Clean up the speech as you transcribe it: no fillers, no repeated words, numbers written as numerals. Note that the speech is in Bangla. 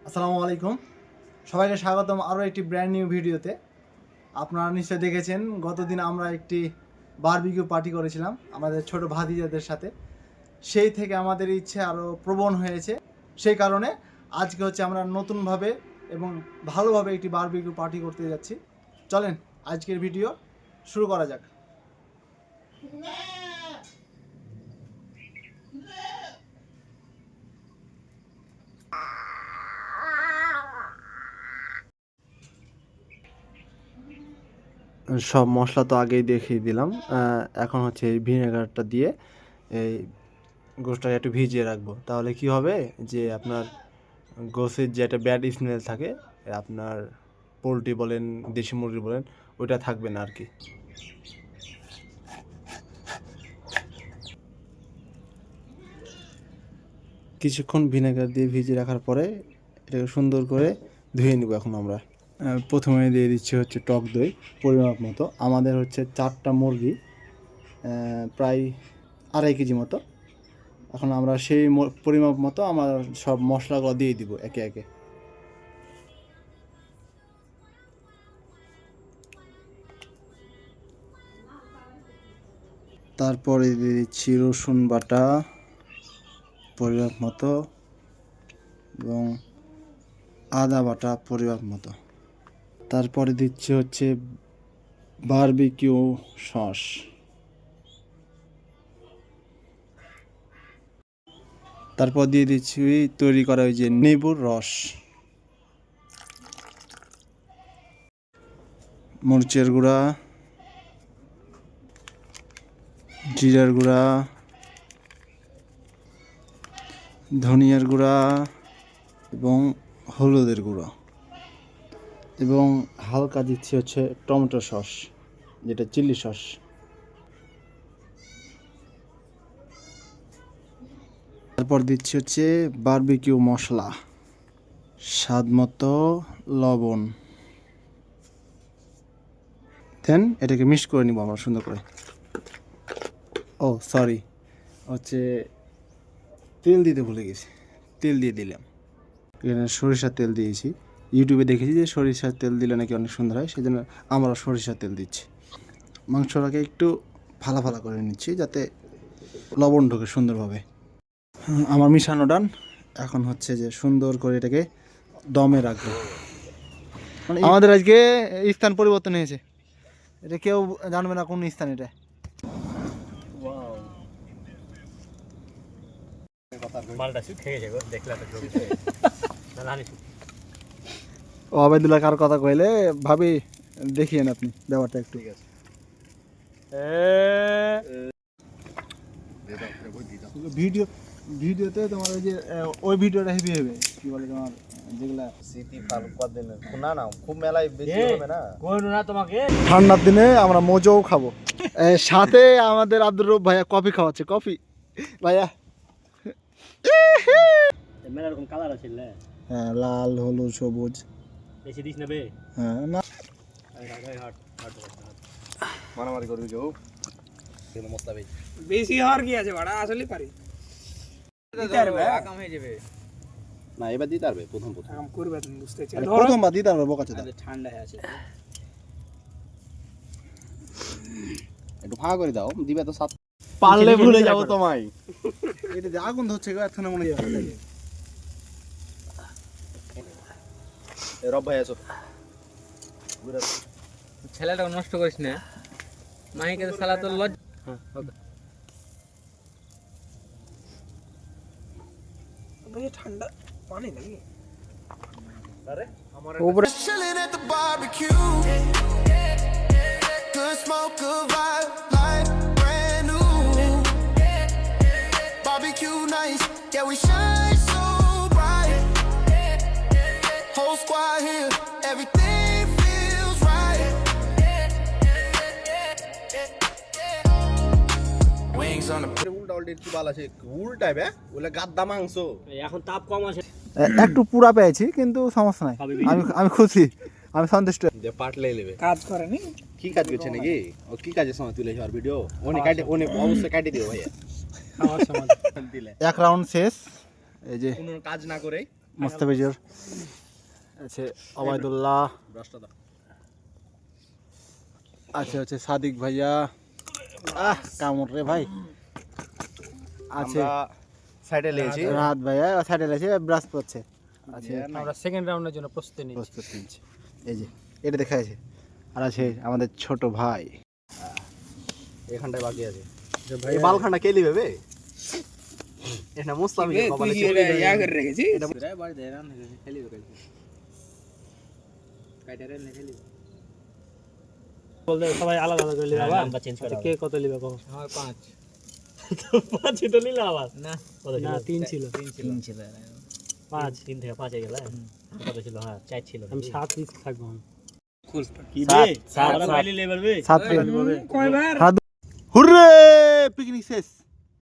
আসসালামু আলাইকুম, সবাইকে স্বাগতম আরও একটি ব্র্যান্ড নিউ ভিডিওতে। আপনারা নিশ্চয়ই দেখেছেন গতদিন আমরা একটি বারবিকিউ পার্টি করেছিলাম আমাদের ছোট ভাতিজাদের সাথে। সেই থেকে আমাদের ইচ্ছে আরও প্রবণ হয়েছে, সেই কারণে আজকে আমরা নতুনভাবে এবং ভালোভাবে একটি বারবিকিউ পার্টি করতে যাচ্ছি। চলেন আজকের ভিডিও শুরু করা যাক। সব মশলা তো আগেই দেখিয়ে দিলাম। এখন এই ভিনেগারটা দিয়ে এই গোশটাকে একটু ভিজিয়ে রাখবো। তাহলে কি হবে যে আপনার গোশের যে একটা ব্যাড স্মেল থাকে, আপনার পোলট্রি বলেন দেশি মুরগি বলেন, ওইটা থাকবে না আর কি। কিছুক্ষণ ভিনেগার দিয়ে ভিজিয়ে রাখার পরে এটাকে সুন্দর করে ধুয়ে নিব। এখন আমরা প্রথমে দিয়ে দিচ্ছি টক দই পরিমাপ মতো। আমাদের 4টা মুরগি, প্রায় 2.5 কেজি মতো। এখন আমরা সেই পরিমাপ মতো আমার সব মশলাগুলো দিয়ে দিব একে একে। তারপরে দিয়ে দিচ্ছি রসুন বাটা পরিমাপ মতো এবং আদা বাটা পরিমাপ মতো। তারপরে দিচ্ছি বারবিকিউ সস। তারপর দিয়ে দিচ্ছি তৈরি করা ওই যে লেবুর রস, মরিচের গুঁড়া, জিরার গুঁড়া, ধনিয়ার গুঁড়া এবং হলুদের গুঁড়ো, এবং হালকা দিচ্ছি টমেটো সস, যেটা চিলি সস। তারপর দিচ্ছি বারবিকিউ মশলা, স্বাদ মতো লবণ। দেন এটাকে মিক্স করে নিব আমরা সুন্দর করে। ও সরি, তেল দিতে ভুলে গেছি, তেল দিয়ে দিলাম। এখানে সরিষার তেল দিয়েছি। ইউটিউবে দেখেছি যে সরিষার তেল দিলে নাকি অনেক সুন্দর হয়, সেই জন্য আমরা সরিষার তেল দিচ্ছি। মাংসটাকে একটু ফালা ফালা করে নিচ্ছি যাতে লবণ ঢোকে সুন্দরভাবে। আমার মিশানো ডান। এখন যে সুন্দর করে এটাকে দমে রাখবো। মানে আমাদের আজকে স্থান পরিবর্তন হয়েছে, এটা কেউ জানবে না কোন স্থান এটা। অবায়দুল্লাহ কার কথা কইলে ভাবি দেখিয়েন আপনি ব্যাপারটা একটু। ঠিক আছে, ভিডিওতে তোমার ওই ভিডিওটা হেভি হবে, কি বলে তোমার যেগুলা স্মৃতি না খুব মেলায় বেশি হবে না। তোমাকে ঠান্ডার দিনে আমরা মোজোও খাবো। সাথে আমাদের আব্দুর রব ভাইয়া কফি খাওয়াচ্ছে। কফি ভাইয়া মেলা রকম কালার আছে, হ্যাঁ, লাল, হলুদ, সবুজ। বেশি দিস না বে। হ্যাঁ না, মারামারি করবি কেউ বেশি হওয়ার কি আছে, ভাড়া আসলে পারি কাম হয়ে যাবে না। এবার দিতে পারবে প্রথম কাম করবে, তুমি বুঝতে চাই প্রথমবার দিতে পারবে। বোকা চোদা, ঠান্ডা হয়ে আছে, একটু ফাঁকা করে দাও, দিবে তো সাত পারলে ভুলে যাবো তোমায়। এটা যে আগুন ধরছে গো, এত না মনে হয়। রব ভাই আছো, ছেলেটা নষ্ট করিস না, মাইকে সালা তো লজ। হ্যাঁ ওকে ভাই, ঠান্ডা পানি নাকি? আরে আমার উপরে chilling at the barbecue, good smoke, good vibe, like brand new barbecue nights, yeah we shine so bright, whole squad here, everything feels right, wings on the উল্টা উল্টি কি বাল আছে, উল্টাই বে ওলে গাদ্দা মাংস। এখন তাপ কম আছে, একটু পুরা পেয়েছি কিন্তু সমস্যা নাই, আমি খুশি, আমি সন্তুষ্ট। যে পাটলে নেবে কাজ করে নি, কি কাজ করছে নাকি ও, কি কাজের সময় তুলে আর ভিডিও ওনে কাটে, ওনে অবশ্যই কাটে দিও ভাইয়া। খাওয়ার সময় দিলে এক রাউন্ড শেষ, এই যে কোনো কাজ না করে মোস্তাফিজুর আছে, ওবায়দুল্লাহ আছে, হচ্ছে সাদিক ভাইয়া, কামড় রে ভাই আছে, সাইডে লেগেছি রাহাত ভাইয়া সাইডে আছে, ব্রাশ করছে আছে, আমরা সেকেন্ড রাউন্ডের জন্য প্রস্তুতি নিচ্ছি। প্রস্তুত নিচ্ছে। এই যে এটা দেখা আছে, আর আছে আমাদের ছোট ভাই, এখানটায় বাকি আছে এই বালখানটা কে লিবে বে এটা মুস্তাফিজ কপালে ছিল ইয়া করে রেখেছি এটা বাড়ি দেয় রান খেলিবে কাইটা রে খেলিবে বলতে সবাই আলাদা আলাদা করে নিবে আবার নাম্বার চেঞ্জ করে কে কত নিবে কখন? হয় 5 তো 5 তো নিলে আবার না কত ছিল? না 3 ছিল 3 ছিল 5 3 থেকে 5 হয়ে গেল কত ছিল? হ্যাঁ 4 ছিল। আমি 7 পিস থাকবো কি বে 7 লেভেল বে 7 হুররে পিকনিক শেষ।